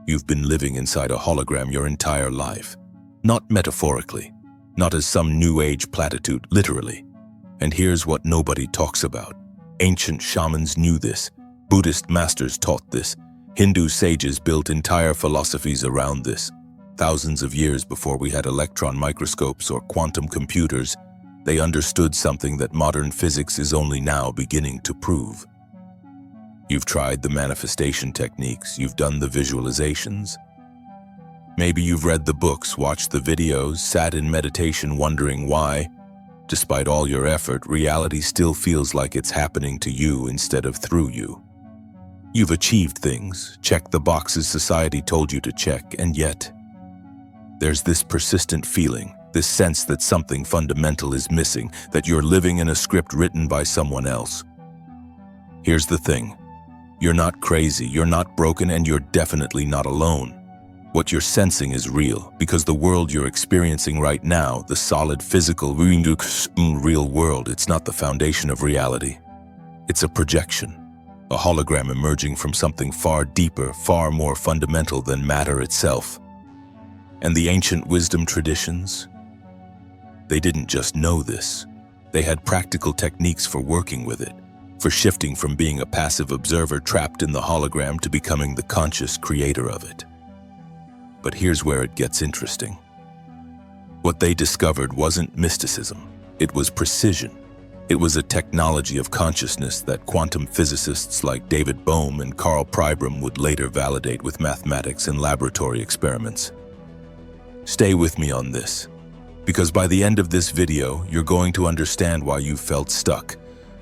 You've been living inside a hologram your entire life. Not metaphorically, not as some new age platitude, literally. And here's what nobody talks about. Ancient shamans knew this. Buddhist masters taught this. Hindu sages built entire philosophies around this. Thousands of years before we had electron microscopes or quantum computers, they understood something that modern physics is only now beginning to prove. You've tried the manifestation techniques, you've done the visualizations. Maybe you've read the books, watched the videos, sat in meditation wondering why, despite all your effort, reality still feels like it's happening to you instead of through you. You've achieved things, checked the boxes society told you to check, and yet there's this persistent feeling, this sense that something fundamental is missing, that you're living in a script written by someone else. Here's the thing. You're not crazy, you're not broken, and you're definitely not alone. What you're sensing is real, because the world you're experiencing right now, the solid, physical, real world, it's not the foundation of reality. It's a projection, a hologram emerging from something far deeper, far more fundamental than matter itself. And the ancient wisdom traditions? They didn't just know this. They had practical techniques for working with it, for shifting from being a passive observer trapped in the hologram to becoming the conscious creator of it. But here's where it gets interesting. What they discovered wasn't mysticism. It was precision. It was a technology of consciousness that quantum physicists like David Bohm and Carl Pribram would later validate with mathematics and laboratory experiments. Stay with me on this, because by the end of this video, you're going to understand why you felt stuck,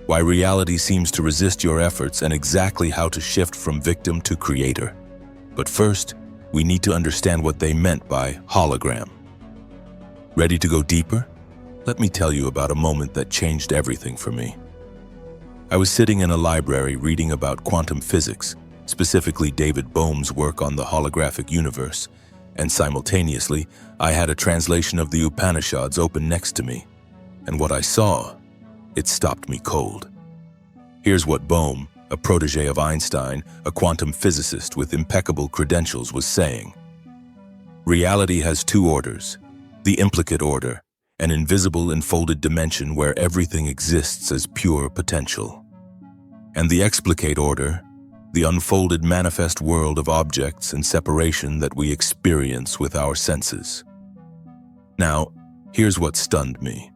why reality seems to resist your efforts, and exactly how to shift from victim to creator. But first, we need to understand what they meant by hologram. Ready to go deeper? Let me tell you about a moment that changed everything for me. I was sitting in a library reading about quantum physics, specifically David Bohm's work on the holographic universe, and simultaneously, I had a translation of the Upanishads open next to me. And what I saw, it stopped me cold. Here's what Bohm, a protege of Einstein, a quantum physicist with impeccable credentials, was saying. Reality has two orders: the implicate order, an invisible enfolded dimension where everything exists as pure potential, and the explicate order, the unfolded manifest world of objects and separation that we experience with our senses. Now, here's what stunned me.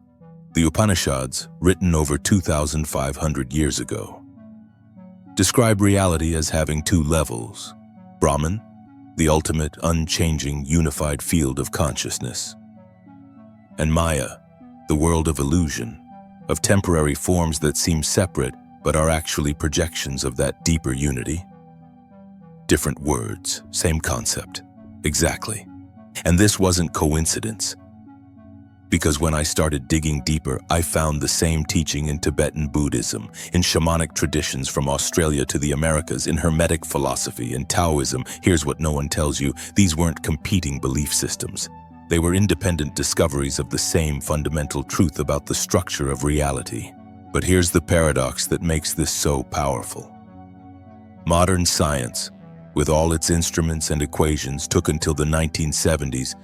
The Upanishads, written over 2,500 years ago, describe reality as having two levels: Brahman, the ultimate, unchanging, unified field of consciousness, and Maya, the world of illusion, of temporary forms that seem separate but are actually projections of that deeper unity. Different words, same concept. Exactly. And this wasn't coincidence. Because when I started digging deeper, I found the same teaching in Tibetan Buddhism, in shamanic traditions from Australia to the Americas, in Hermetic philosophy, in Taoism. Here's what no one tells you: these weren't competing belief systems. They were independent discoveries of the same fundamental truth about the structure of reality. But here's the paradox that makes this so powerful. Modern science, with all its instruments and equations, took until the 1970s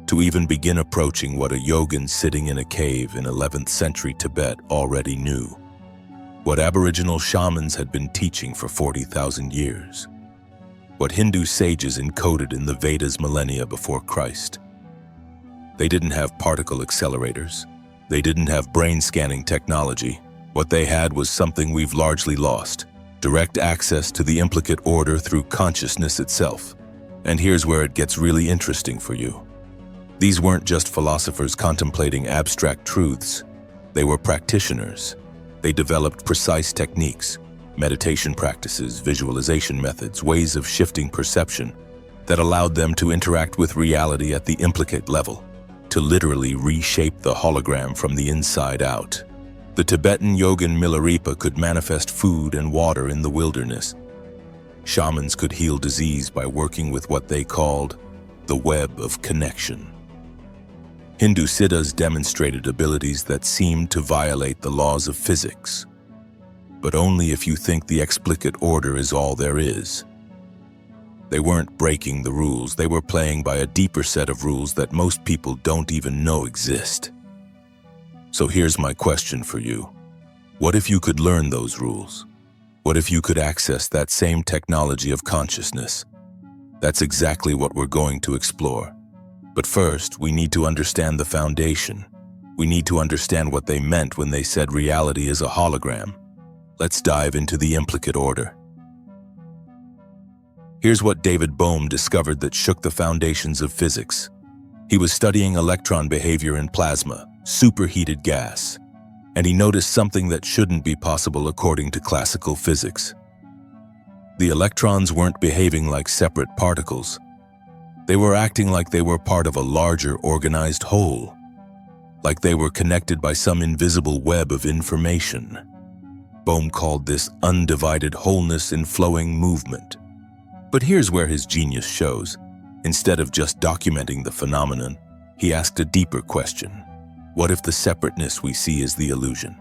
to even begin approaching what a yogin sitting in a cave in 11th century Tibet already knew. What Aboriginal shamans had been teaching for 40,000 years. What Hindu sages encoded in the Vedas millennia before Christ. They didn't have particle accelerators. They didn't have brain scanning technology. What they had was something we've largely lost: direct access to the implicate order through consciousness itself. And here's where it gets really interesting for you. These weren't just philosophers contemplating abstract truths. They were practitioners. They developed precise techniques, meditation practices, visualization methods, ways of shifting perception that allowed them to interact with reality at the implicate level, to literally reshape the hologram from the inside out. The Tibetan yogin Milarepa could manifest food and water in the wilderness. Shamans could heal disease by working with what they called the web of connection. Hindu siddhas demonstrated abilities that seemed to violate the laws of physics, but only if you think the explicate order is all there is. They weren't breaking the rules, they were playing by a deeper set of rules that most people don't even know exist. So here's my question for you. What if you could learn those rules? What if you could access that same technology of consciousness? That's exactly what we're going to explore. But first, we need to understand the foundation. We need to understand what they meant when they said reality is a hologram. Let's dive into the implicate order. Here's what David Bohm discovered that shook the foundations of physics. He was studying electron behavior in plasma, superheated gas, and he noticed something that shouldn't be possible according to classical physics. The electrons weren't behaving like separate particles. They were acting like they were part of a larger organized whole, like they were connected by some invisible web of information. Bohm called this undivided wholeness in flowing movement. But here's where his genius shows. Instead of just documenting the phenomenon, he asked a deeper question. What if the separateness we see is the illusion?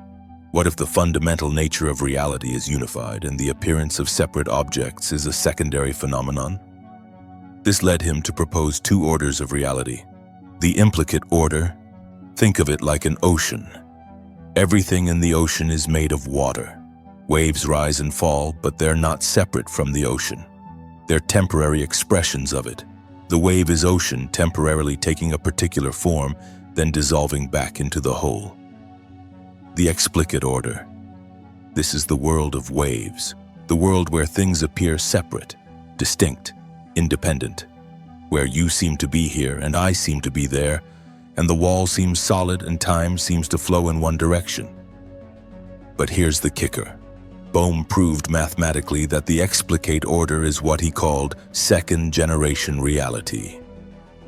What if the fundamental nature of reality is unified and the appearance of separate objects is a secondary phenomenon? This led him to propose two orders of reality. The implicate order, think of it like an ocean. Everything in the ocean is made of water. Waves rise and fall, but they're not separate from the ocean. They're temporary expressions of it. The wave is ocean, temporarily taking a particular form, then dissolving back into the whole. The explicate order. This is the world of waves, the world where things appear separate, distinct, independent, where you seem to be here and I seem to be there, and the wall seems solid and time seems to flow in one direction. But here's the kicker. Bohm proved mathematically that the explicate order is what he called second-generation reality.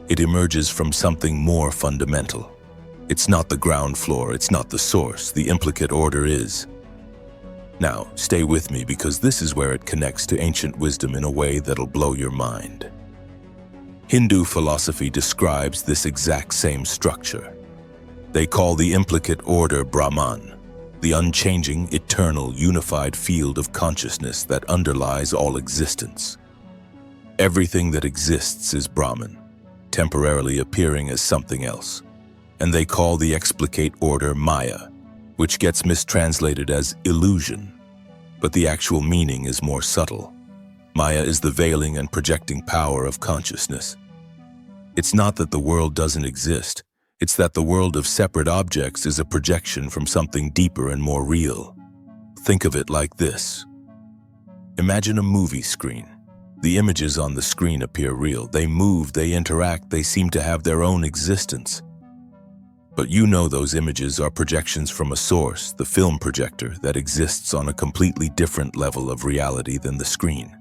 It emerges from something more fundamental. It's not the ground floor, it's not the source, the implicate order is. Now, stay with me because this is where it connects to ancient wisdom in a way that'll blow your mind. Hindu philosophy describes this exact same structure. They call the implicate order Brahman, the unchanging, eternal, unified field of consciousness that underlies all existence. Everything that exists is Brahman, temporarily appearing as something else. And they call the explicate order Maya, which gets mistranslated as illusion. But the actual meaning is more subtle. Maya is the veiling and projecting power of consciousness. It's not that the world doesn't exist. It's that the world of separate objects is a projection from something deeper and more real. Think of it like this. Imagine a movie screen. The images on the screen appear real. They move, they interact, they seem to have their own existence. But you know those images are projections from a source, the film projector, that exists on a completely different level of reality than the screen.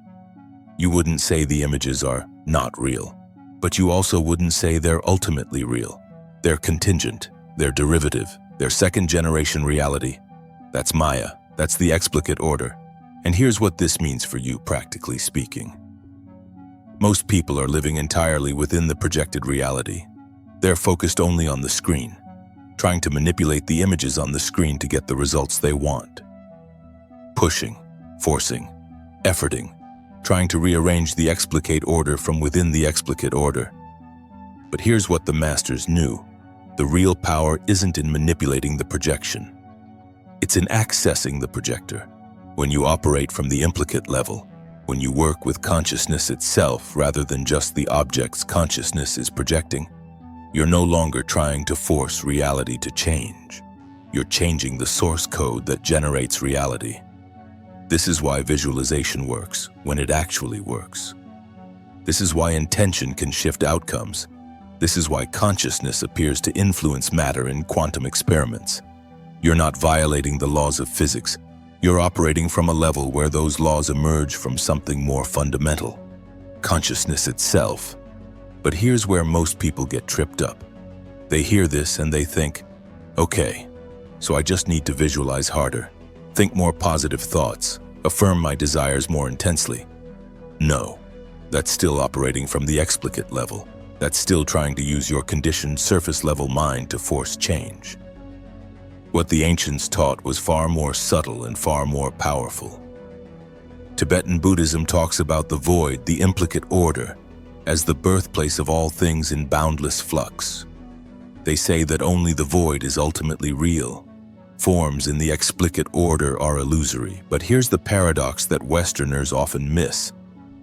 You wouldn't say the images are not real, but you also wouldn't say they're ultimately real. They're contingent, they're derivative, they're second-generation reality. That's Maya, that's the explicate order. And here's what this means for you, practically speaking. Most people are living entirely within the projected reality. They're focused only on the screen, trying to manipulate the images on the screen to get the results they want. Pushing, forcing, efforting, trying to rearrange the explicate order from within the explicate order. But here's what the masters knew. The real power isn't in manipulating the projection. It's in accessing the projector. When you operate from the implicate level, when you work with consciousness itself rather than just the object's consciousness is projecting, you're no longer trying to force reality to change. You're changing the source code that generates reality. This is why visualization works when it actually works. This is why intention can shift outcomes. This is why consciousness appears to influence matter in quantum experiments. You're not violating the laws of physics. You're operating from a level where those laws emerge from something more fundamental, consciousness itself. But here's where most people get tripped up. They hear this and they think, okay, so I just need to visualize harder, think more positive thoughts, affirm my desires more intensely. No, that's still operating from the explicate level. That's still trying to use your conditioned surface-level mind to force change. What the ancients taught was far more subtle and far more powerful. Tibetan Buddhism talks about the void, the implicate order, as the birthplace of all things in boundless flux. They say that only the void is ultimately real. Forms in the explicate order are illusory, but here's the paradox that Westerners often miss.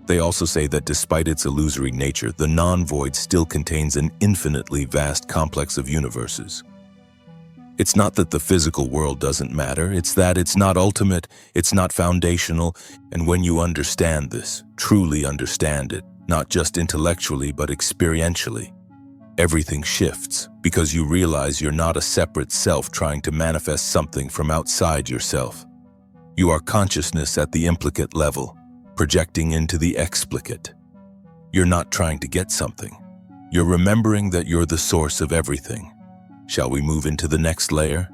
They also say that despite its illusory nature, the non-void still contains an infinitely vast complex of universes. It's not that the physical world doesn't matter, it's that it's not ultimate, it's not foundational, and when you understand this, truly understand it, not just intellectually but experientially, everything shifts because you realize you're not a separate self trying to manifest something from outside yourself. You are consciousness at the implicate level, projecting into the explicate. You're not trying to get something. You're remembering that you're the source of everything. Shall we move into the next layer?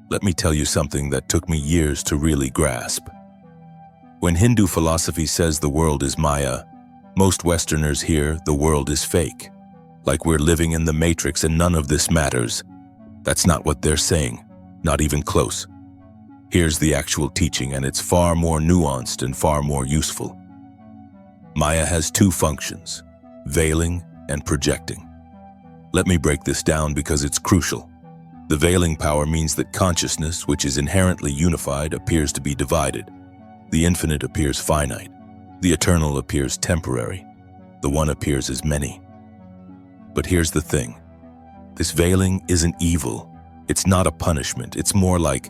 Let me tell you something that took me years to really grasp. When Hindu philosophy says the world is Maya, most Westerners hear the world is fake, like we're living in the Matrix and none of this matters. That's not what they're saying, not even close. Here's the actual teaching, and it's far more nuanced and far more useful. Maya has two functions, veiling and projecting. Let me break this down because it's crucial. The veiling power means that consciousness, which is inherently unified, appears to be divided. The infinite appears finite. The eternal appears temporary. The one appears as many. But here's the thing. This veiling isn't evil. It's not a punishment. It's more like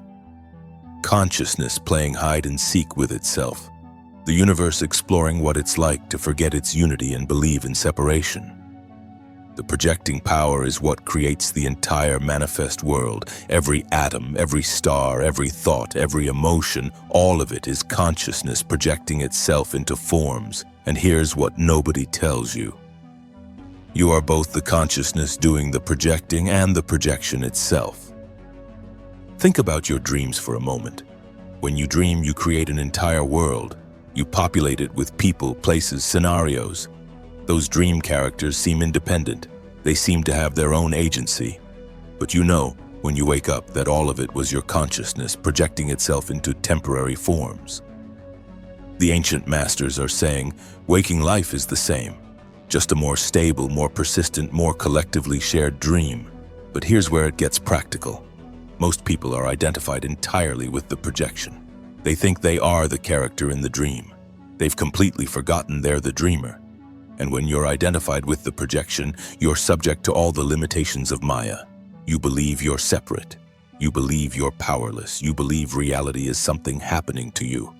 consciousness playing hide and seek with itself. The universe exploring what it's like to forget its unity and believe in separation. The projecting power is what creates the entire manifest world. Every atom, every star, every thought, every emotion, all of it is consciousness projecting itself into forms. And here's what nobody tells you. You are both the consciousness doing the projecting and the projection itself. Think about your dreams for a moment. When you dream, you create an entire world. You populate it with people, places, scenarios. Those dream characters seem independent. They seem to have their own agency. But you know, when you wake up, that all of it was your consciousness projecting itself into temporary forms. The ancient masters are saying, waking life is the same. Just a more stable, more persistent, more collectively shared dream. But here's where it gets practical. Most people are identified entirely with the projection. They think they are the character in the dream. They've completely forgotten they're the dreamer. And when you're identified with the projection, you're subject to all the limitations of Maya. You believe you're separate. You believe you're powerless. You believe reality is something happening to you.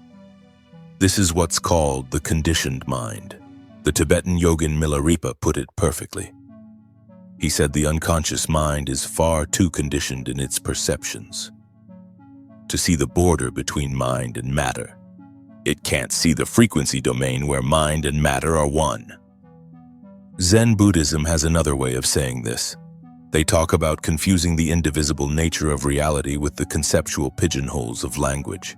This is what's called the conditioned mind. The Tibetan yogin Milarepa put it perfectly. He said the unconscious mind is far too conditioned in its perceptions to see the border between mind and matter. It can't see the frequency domain where mind and matter are one. Zen Buddhism has another way of saying this. They talk about confusing the indivisible nature of reality with the conceptual pigeonholes of language.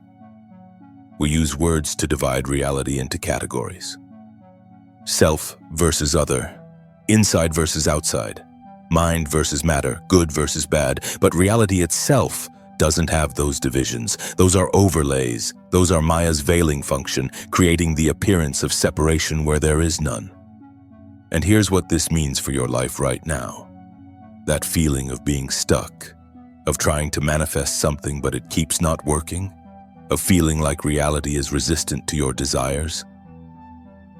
We use words to divide reality into categories. Self versus other, inside versus outside, mind versus matter, good versus bad, but reality itself doesn't have those divisions. Those are overlays. Those are Maya's veiling function, creating the appearance of separation where there is none. And here's what this means for your life right now. That feeling of being stuck, of trying to manifest something but it keeps not working, of feeling like reality is resistant to your desires.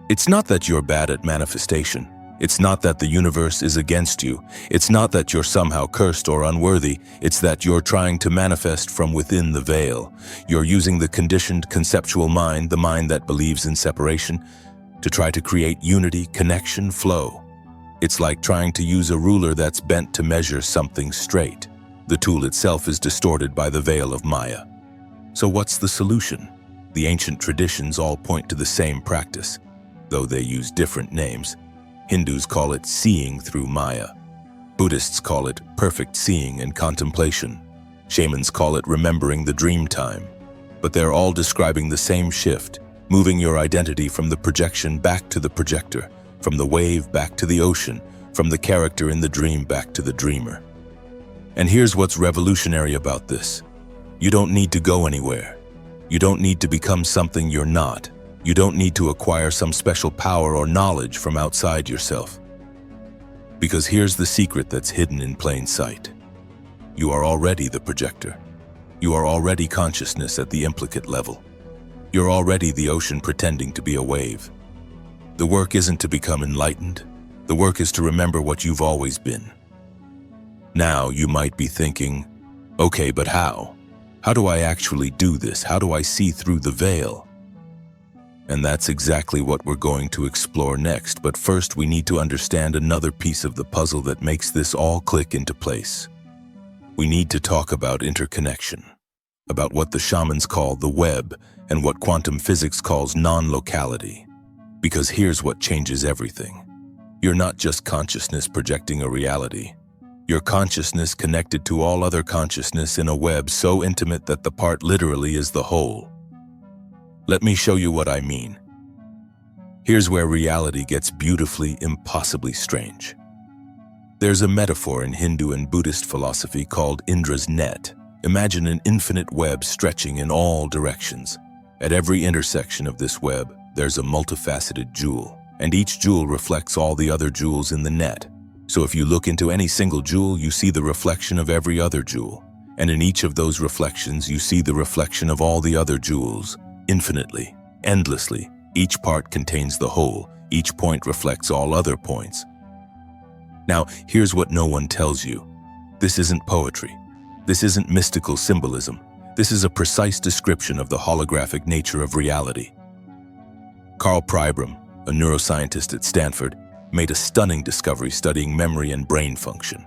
It's not that you're bad at manifestation. It's not that the universe is against you. It's not that you're somehow cursed or unworthy. It's that you're trying to manifest from within the veil. You're using the conditioned conceptual mind, the mind that believes in separation, to try to create unity, connection, flow. It's like trying to use a ruler that's bent to measure something straight. The tool itself is distorted by the veil of Maya. So what's the solution? The ancient traditions all point to the same practice, though they use different names. Hindus call it seeing through Maya. Buddhists call it perfect seeing and contemplation. Shamans call it remembering the dream time. But they're all describing the same shift, moving your identity from the projection back to the projector, from the wave back to the ocean, from the character in the dream back to the dreamer. And here's what's revolutionary about this. You don't need to go anywhere. You don't need to become something you're not. You don't need to acquire some special power or knowledge from outside yourself. Because here's the secret that's hidden in plain sight. You are already the projector. You are already consciousness at the implicate level. You're already the ocean pretending to be a wave. The work isn't to become enlightened. The work is to remember what you've always been. Now you might be thinking, okay, but how? How do I actually do this? How do I see through the veil? And that's exactly what we're going to explore next, but first we need to understand another piece of the puzzle that makes this all click into place. We need to talk about interconnection, about what the shamans call the web and what quantum physics calls non-locality. Because here's what changes everything. You're not just consciousness projecting a reality. You're consciousness connected to all other consciousness in a web so intimate that the part literally is the whole. Let me show you what I mean. Here's where reality gets beautifully, impossibly strange. There's a metaphor in Hindu and Buddhist philosophy called Indra's net. Imagine an infinite web stretching in all directions. At every intersection of this web, there's a multifaceted jewel, and each jewel reflects all the other jewels in the net. So if you look into any single jewel, you see the reflection of every other jewel. And in each of those reflections, you see the reflection of all the other jewels, infinitely, endlessly. Each part contains the whole. Each point reflects all other points. Now, here's what no one tells you. This isn't poetry. This isn't mystical symbolism. This is a precise description of the holographic nature of reality. Carl Pribram, a neuroscientist at Stanford, made a stunning discovery studying memory and brain function.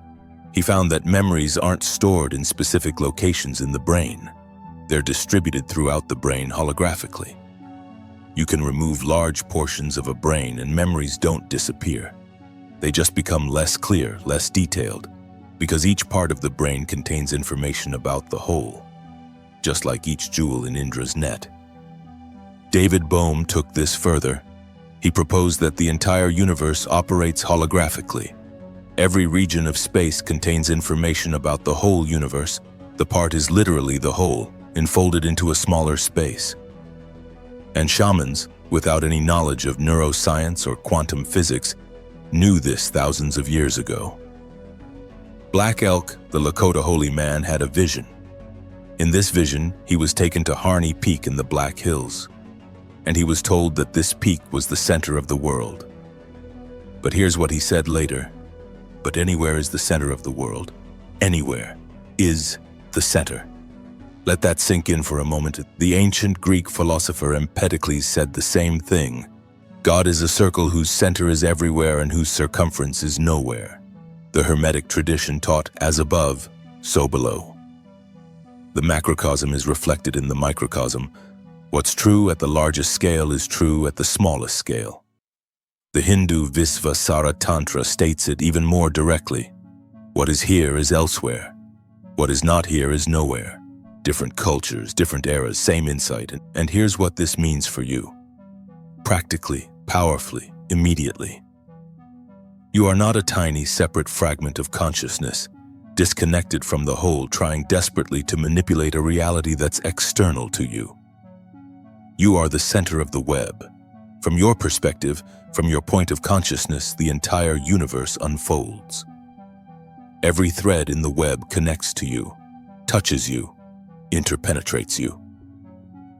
He found that memories aren't stored in specific locations in the brain. They're distributed throughout the brain holographically. You can remove large portions of a brain and memories don't disappear. They just become less clear, less detailed, because each part of the brain contains information about the whole, just like each jewel in Indra's net. David Bohm took this further. He proposed that the entire universe operates holographically. Every region of space contains information about the whole universe. The part is literally the whole, enfolded into a smaller space. And shamans, without any knowledge of neuroscience or quantum physics, knew this thousands of years ago. Black Elk, the Lakota holy man, had a vision. In this vision, he was taken to Harney Peak in the Black Hills, and he was told that this peak was the center of the world. But here's what he said later. But anywhere is the center of the world. Anywhere is the center. Let that sink in for a moment. The ancient Greek philosopher Empedocles said the same thing. God is a circle whose center is everywhere and whose circumference is nowhere. The Hermetic tradition taught, as above, so below. The macrocosm is reflected in the microcosm. What's true at the largest scale is true at the smallest scale. The Hindu Visvasara Tantra states it even more directly. What is here is elsewhere. What is not here is nowhere. Different cultures, different eras, same insight. And here's what this means for you. Practically, powerfully, immediately. You are not a tiny, separate fragment of consciousness, disconnected from the whole, trying desperately to manipulate a reality that's external to you. You are the center of the web. From your perspective, from your point of consciousness, the entire universe unfolds. Every thread in the web connects to you, touches you, interpenetrates you.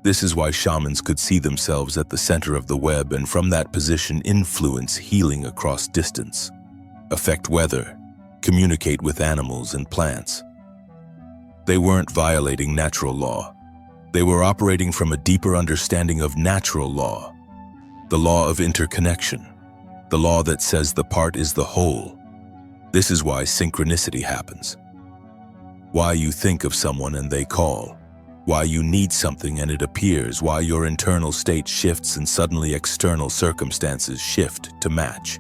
This is why shamans could see themselves at the center of the web and from that position influence healing across distance, affect weather, communicate with animals and plants. They weren't violating natural law. They were operating from a deeper understanding of natural law, the law of interconnection, the law that says the part is the whole. This is why synchronicity happens. Why you think of someone and they call. Why you need something and it appears. Why your internal state shifts and suddenly external circumstances shift to match.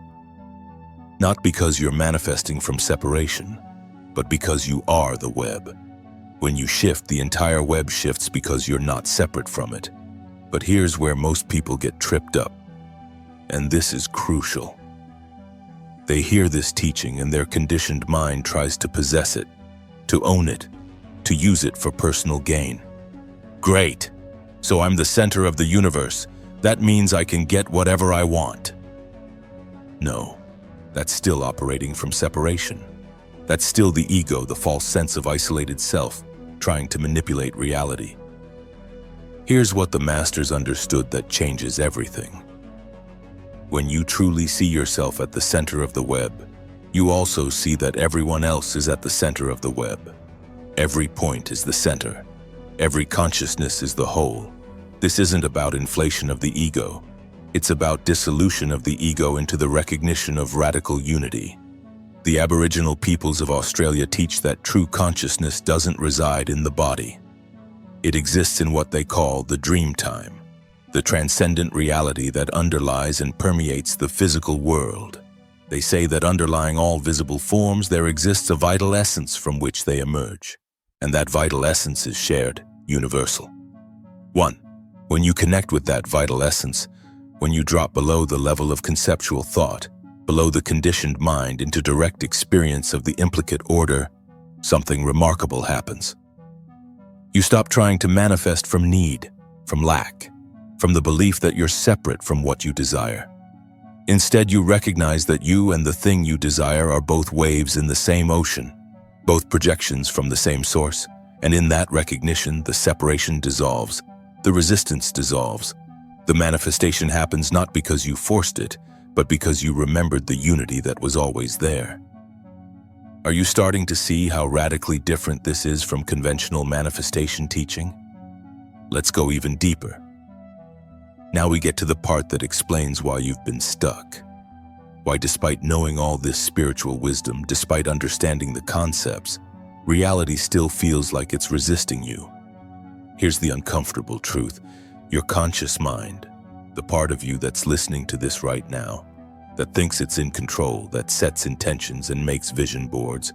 Not because you're manifesting from separation, but because you are the web. When you shift, the entire web shifts because you're not separate from it. But here's where most people get tripped up. And this is crucial. They hear this teaching and their conditioned mind tries to possess it, to own it, to use it for personal gain. Great! So I'm the center of the universe. That means I can get whatever I want. No, that's still operating from separation. That's still the ego, the false sense of isolated self, trying to manipulate reality. Here's what the masters understood that changes everything. When you truly see yourself at the center of the web, you also see that everyone else is at the center of the web. Every point is the center. Every consciousness is the whole. This isn't about inflation of the ego. It's about dissolution of the ego into the recognition of radical unity. The Aboriginal peoples of Australia teach that true consciousness doesn't reside in the body. It exists in what they call the dream time, the transcendent reality that underlies and permeates the physical world. They say that underlying all visible forms there exists a vital essence from which they emerge, and that vital essence is shared, universal. 1. When you connect with that vital essence, when you drop below the level of conceptual thought, below the conditioned mind into direct experience of the implicate order, something remarkable happens. You stop trying to manifest from need, from lack, from the belief that you're separate from what you desire. Instead, you recognize that you and the thing you desire are both waves in the same ocean, both projections from the same source, and in that recognition, the separation dissolves, the resistance dissolves. The manifestation happens not because you forced it, but because you remembered the unity that was always there. Are you starting to see how radically different this is from conventional manifestation teaching? Let's go even deeper. Now we get to the part that explains why you've been stuck. Why, despite knowing all this spiritual wisdom, despite understanding the concepts, reality still feels like it's resisting you. Here's the uncomfortable truth. Your conscious mind, the part of you that's listening to this right now, that thinks it's in control, that sets intentions and makes vision boards,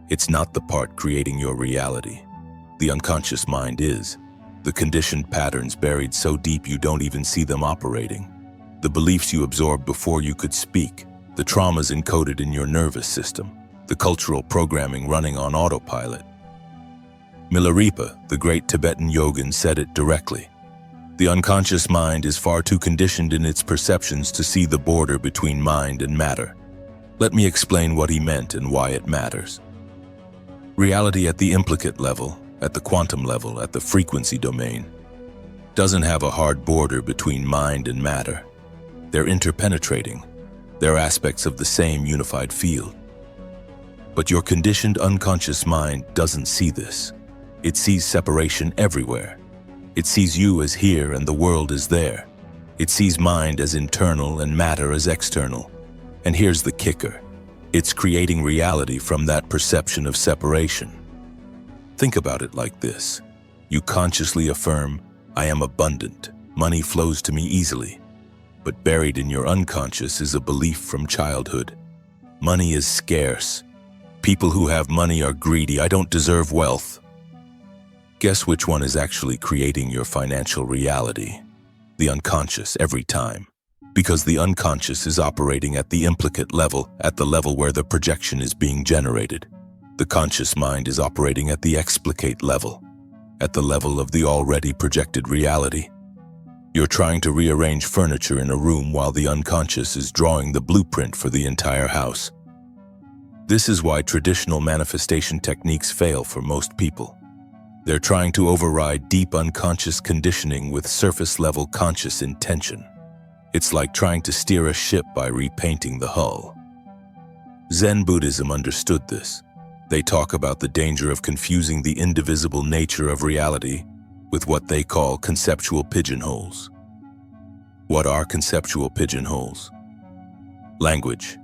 it's not the part creating your reality. The unconscious mind is. The conditioned patterns buried so deep you don't even see them operating. The beliefs you absorbed before you could speak, the traumas encoded in your nervous system, the cultural programming running on autopilot. Milarepa, the great Tibetan yogin, said it directly. The unconscious mind is far too conditioned in its perceptions to see the border between mind and matter. Let me explain what he meant and why it matters. Reality at the implicate level, at the quantum level, at the frequency domain, doesn't have a hard border between mind and matter. They're interpenetrating. They're aspects of the same unified field. But your conditioned unconscious mind doesn't see this. It sees separation everywhere. It sees you as here and the world as there. It sees mind as internal and matter as external. And here's the kicker. It's creating reality from that perception of separation. Think about it like this. You consciously affirm, I am abundant. Money flows to me easily. But buried in your unconscious is a belief from childhood. Money is scarce. People who have money are greedy. I don't deserve wealth. Guess which one is actually creating your financial reality? The unconscious, every time. Because the unconscious is operating at the implicate level, at the level where the projection is being generated. The conscious mind is operating at the explicate level, at the level of the already projected reality. You're trying to rearrange furniture in a room while the unconscious is drawing the blueprint for the entire house. This is why traditional manifestation techniques fail for most people. They're trying to override deep unconscious conditioning with surface-level conscious intention. It's like trying to steer a ship by repainting the hull. Zen Buddhism understood this. They talk about the danger of confusing the indivisible nature of reality with what they call conceptual pigeonholes. What are conceptual pigeonholes? Language,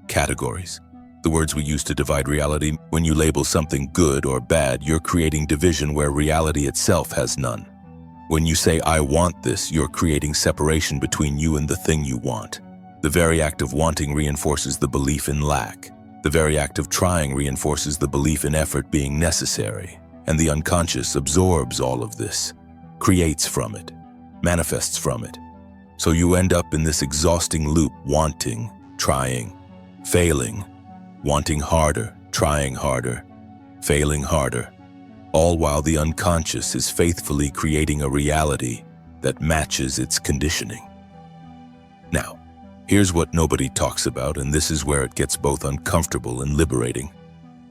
categories. The words we use to divide reality. When you label something good or bad, you're creating division where reality itself has none. When you say, I want this, you're creating separation between you and the thing you want. The very act of wanting reinforces the belief in lack. The very act of trying reinforces the belief in effort being necessary. And the unconscious absorbs all of this, creates from it, manifests from it. So you end up in this exhausting loop, wanting, trying, failing, wanting harder, trying harder, failing harder, all while the unconscious is faithfully creating a reality that matches its conditioning. Now, here's what nobody talks about, and this is where it gets both uncomfortable and liberating.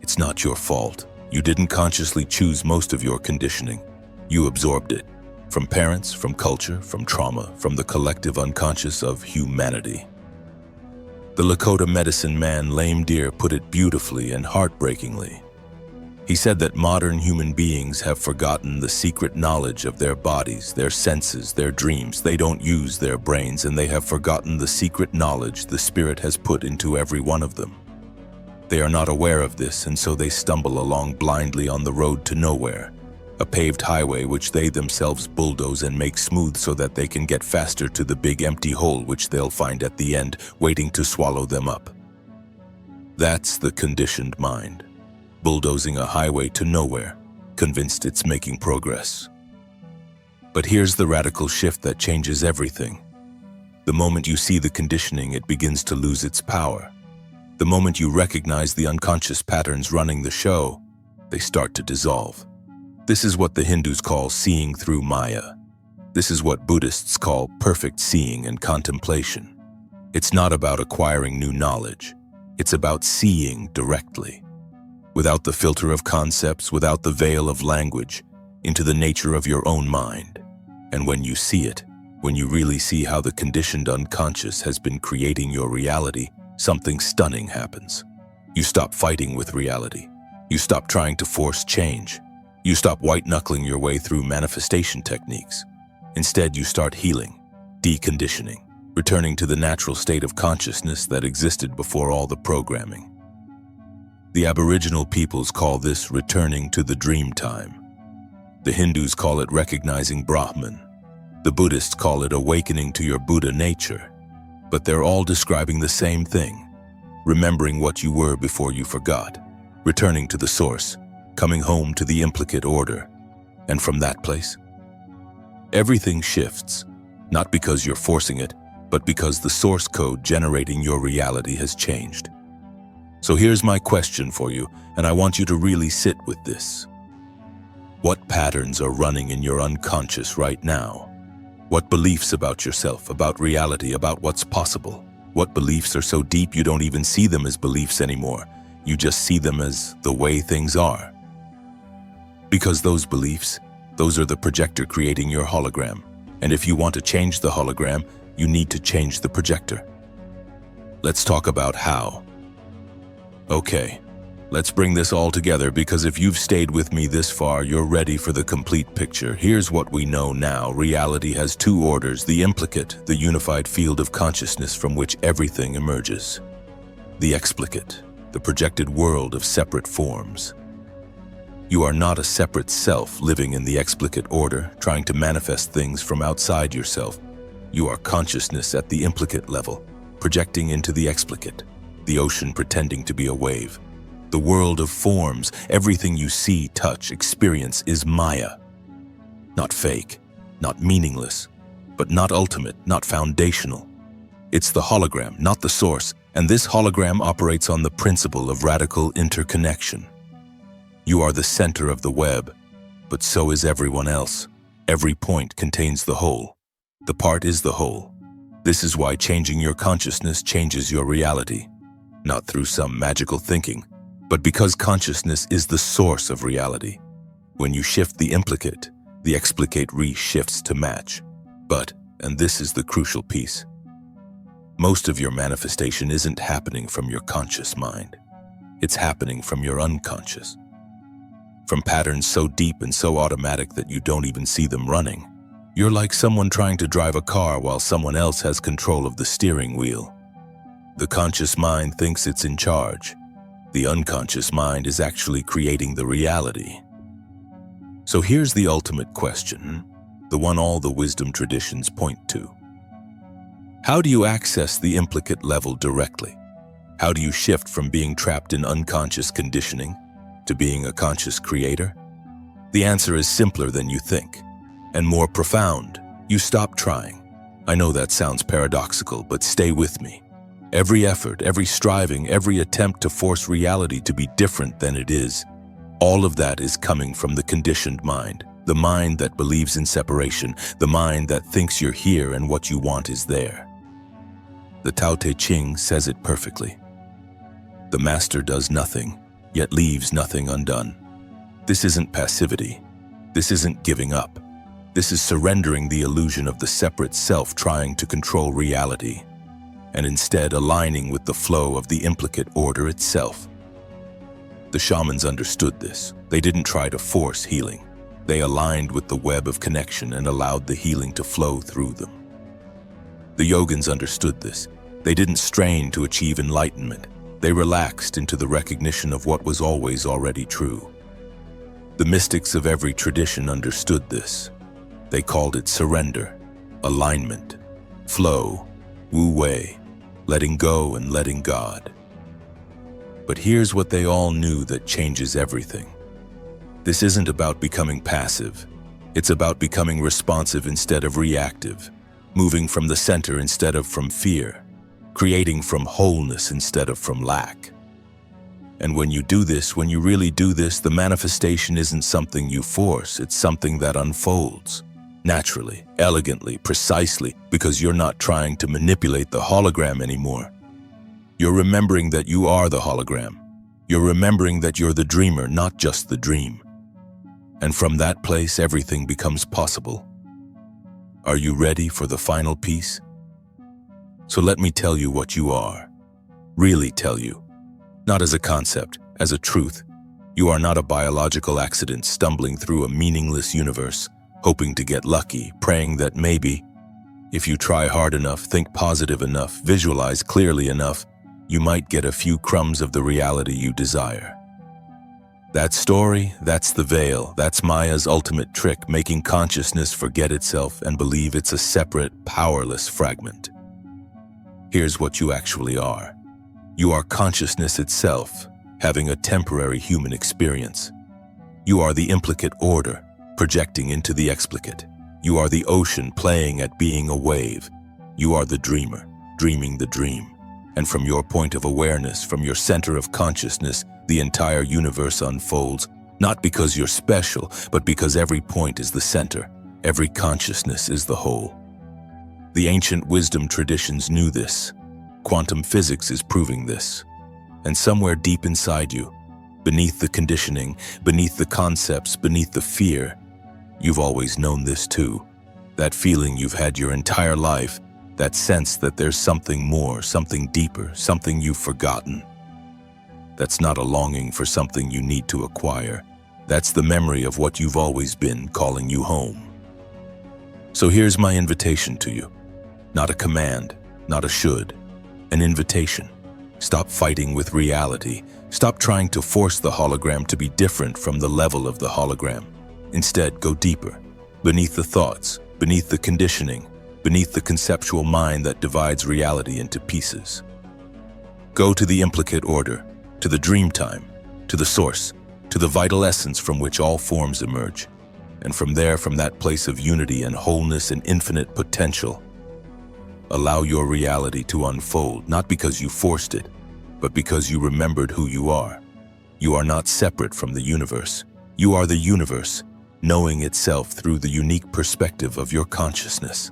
It's not your fault. You didn't consciously choose most of your conditioning. You absorbed it. From parents, from culture, from trauma, from the collective unconscious of humanity. The Lakota medicine man Lame Deer put it beautifully and heartbreakingly. He said that modern human beings have forgotten the secret knowledge of their bodies, their senses, their dreams. They don't use their brains, and they have forgotten the secret knowledge the Spirit has put into every one of them. They are not aware of this, and so they stumble along blindly on the road to nowhere, a paved highway which they themselves bulldoze and make smooth so that they can get faster to the big empty hole which they'll find at the end, waiting to swallow them up. That's the conditioned mind, bulldozing a highway to nowhere, convinced it's making progress. But here's the radical shift that changes everything. The moment you see the conditioning, it begins to lose its power. The moment you recognize the unconscious patterns running the show, they start to dissolve. This is what the Hindus call seeing through Maya. This is what Buddhists call perfect seeing and contemplation. It's not about acquiring new knowledge. It's about seeing directly, without the filter of concepts, without the veil of language, into the nature of your own mind. And when you see it, when you really see how the conditioned unconscious has been creating your reality, something stunning happens. You stop fighting with reality. You stop trying to force change. You stop white-knuckling your way through manifestation techniques. Instead, you start healing, deconditioning, returning to the natural state of consciousness that existed before all the programming. The Aboriginal peoples call this returning to the dream time. The Hindus call it recognizing Brahman. The Buddhists call it awakening to your Buddha nature. But they're all describing the same thing, remembering what you were before you forgot, returning to the source, coming home to the implicate order. And from that place, everything shifts, not because you're forcing it, but because the source code generating your reality has changed. So here's my question for you, and I want you to really sit with this. What patterns are running in your unconscious right now? What beliefs about yourself, about reality, about what's possible? What beliefs are so deep you don't even see them as beliefs anymore? You just see them as the way things are. Because those beliefs, those are the projector creating your hologram. And if you want to change the hologram, you need to change the projector. Let's talk about how. Okay, let's bring this all together, because if you've stayed with me this far, you're ready for the complete picture. Here's what we know now. Reality has two orders: the implicate, the unified field of consciousness from which everything emerges. The explicate, the projected world of separate forms. You are not a separate self living in the explicate order, trying to manifest things from outside yourself. You are consciousness at the implicate level, projecting into the explicate, the ocean pretending to be a wave. The world of forms, everything you see, touch, experience is Maya. Not fake, not meaningless, but not ultimate, not foundational. It's the hologram, not the source, and this hologram operates on the principle of radical interconnection. You are the center of the web, but so is everyone else. Every point contains the whole. The part is the whole. This is why changing your consciousness changes your reality, not through some magical thinking, but because consciousness is the source of reality. When you shift the implicate, the explicate re-shifts to match. But, and this is the crucial piece, most of your manifestation isn't happening from your conscious mind. It's happening from your unconscious. From patterns so deep and so automatic that you don't even see them running. You're like someone trying to drive a car while someone else has control of the steering wheel. The conscious mind thinks it's in charge. The unconscious mind is actually creating the reality. So here's the ultimate question, the one all the wisdom traditions point to. How do you access the implicate level directly? How do you shift from being trapped in unconscious conditioning to being a conscious creator? The answer is simpler than you think, and more profound. You stop trying. I know that sounds paradoxical, but stay with me. Every effort, every striving, every attempt to force reality to be different than it is, all of that is coming from the conditioned mind, The mind that believes in separation, the mind that thinks you're here and what you want is there. The Tao Te Ching says it perfectly. The master does nothing, yet leaves nothing undone. This isn't passivity. This isn't giving up. This is surrendering the illusion of the separate self trying to control reality, and instead aligning with the flow of the implicate order itself. The shamans understood this. They didn't try to force healing. They aligned with the web of connection and allowed the healing to flow through them. The yogins understood this. They didn't strain to achieve enlightenment. They relaxed into the recognition of what was always already true. The mystics of every tradition understood this. They called it surrender, alignment, flow, wu-wei, letting go and letting God. But here's what they all knew that changes everything. This isn't about becoming passive. It's about becoming responsive instead of reactive, moving from the center instead of from fear, creating from wholeness instead of from lack. And when you do this, when you really do this, the manifestation isn't something you force, it's something that unfolds. Naturally, elegantly, precisely, because you're not trying to manipulate the hologram anymore. You're remembering that you are the hologram. You're remembering that you're the dreamer, not just the dream. And from that place, everything becomes possible. Are you ready for the final piece? So let me tell you what you are. Really tell you. Not as a concept, as a truth. You are not a biological accident stumbling through a meaningless universe, hoping to get lucky, praying that maybe, if you try hard enough, think positive enough, visualize clearly enough, you might get a few crumbs of the reality you desire. That story, that's the veil, that's Maya's ultimate trick, making consciousness forget itself and believe it's a separate, powerless fragment. Here's what you actually are. You are consciousness itself, having a temporary human experience. You are the implicate order, projecting into the explicate. You are the ocean playing at being a wave. You are the dreamer, dreaming the dream. And from your point of awareness, from your center of consciousness, the entire universe unfolds, not because you're special, but because every point is the center, every consciousness is the whole. The ancient wisdom traditions knew this. Quantum physics is proving this. And somewhere deep inside you, beneath the conditioning, beneath the concepts, beneath the fear, you've always known this too. That feeling you've had your entire life, that sense that there's something more, something deeper, something you've forgotten. That's not a longing for something you need to acquire. That's the memory of what you've always been calling you home. So here's my invitation to you. Not a command, not a should, an invitation. Stop fighting with reality. Stop trying to force the hologram to be different from the level of the hologram. Instead, go deeper, beneath the thoughts, beneath the conditioning, beneath the conceptual mind that divides reality into pieces. Go to the implicate order, to the dream time, to the source, to the vital essence from which all forms emerge. And from there, from that place of unity and wholeness and infinite potential, allow your reality to unfold, not because you forced it, but because you remembered who you are. You are not separate from the universe. You are the universe, knowing itself through the unique perspective of your consciousness.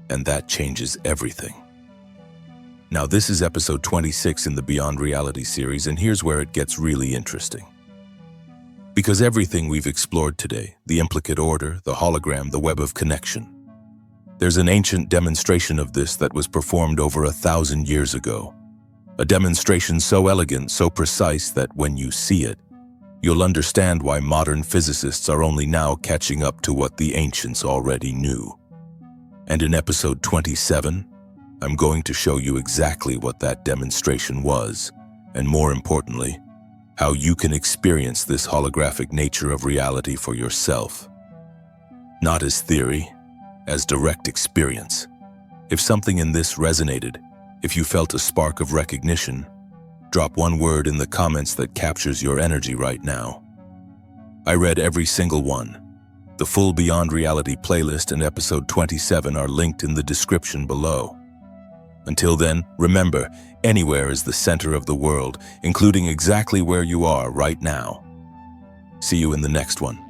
And that changes everything. Now, this is episode 26 in the Beyond Reality series, and here's where it gets really interesting. Because everything we've explored today, the implicate order, the hologram, the web of connection, there's an ancient demonstration of this that was performed over 1,000 years ago. A demonstration so elegant, so precise that when you see it, you'll understand why modern physicists are only now catching up to what the ancients already knew. And in episode 27, I'm going to show you exactly what that demonstration was, and more importantly, how you can experience this holographic nature of reality for yourself. Not as theory, as direct experience. If something in this resonated, if you felt a spark of recognition, drop one word in the comments that captures your energy right now. I read every single one. The full Beyond Reality playlist and episode 27 are linked in the description below. Until then, remember, anywhere is the center of the world, including exactly where you are right now. See you in the next one.